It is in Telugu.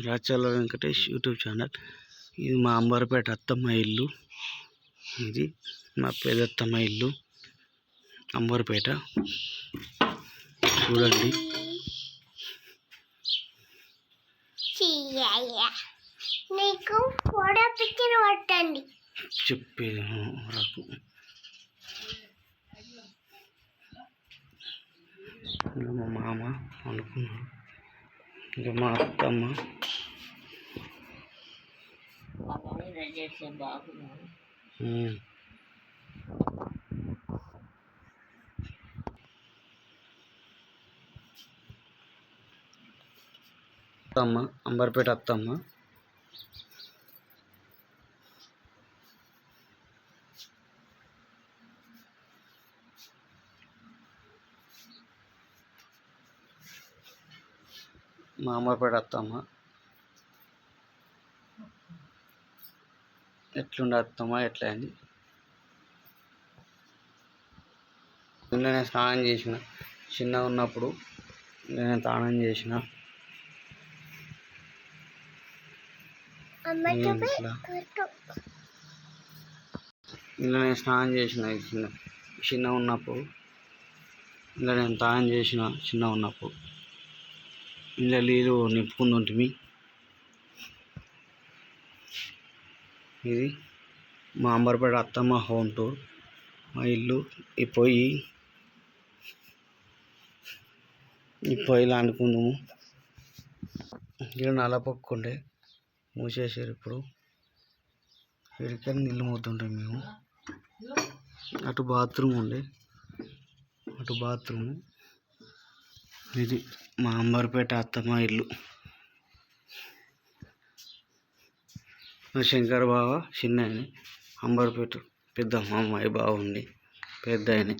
Racharla Venkatesh YouTube channel. ఇది మా అంబర్పేట అత్తమ్మ ఇల్లు. ఇది మా పెదత్తమ్మ ఇల్లు అంబర్పేట. చూడండి. నీకు ఫోటో పిక్చర్ పట్టండి చెప్పేది నాకు. ఇంకా మా మామ అనుకున్నాడు, ఇంకా మా అత్తమ్మ, అత్తమ్మ అంబర్పేట అత్తమ్మ. మా అంబర్పేట అత్తమ్మ. ఎట్లుండే అత్తమ్మ ఎట్లా అయింది. నేను స్నానం చేసిన, చిన్నగా ఉన్నప్పుడు నేను స్నానం చేసిన. ఇలా నేను స్నానం చేసిన చిన్నగా ఉన్నప్పుడు. ఇలా నేను స్నానం చేసిన చిన్నగా ఉన్నప్పుడు. ఇలా నీళ్ళు నింపుకుంది ఉంటుంది. ఇది మా అంబర్పేట అత్తమ్మ హోమ్ టూర్. మా ఇల్లు ఈ పొయ్యిలో అనుకుందాము. ఇలా నల్లపొక్కుండే మూసేసారు. ఇప్పుడు వీడికని నీళ్ళు మోతుంటాం మేము. అటు బాత్రూమ్ ఉండే, అటు బాత్రూము. ఇది మా అంబర్పేట అత్తమ్మ ఇల్లు. మా శంకర్ బావ చిన్న ఆయన, అంబర్పేట పెద్ద మా అమ్మాయి బాగుంది పెద్ద ఆయన.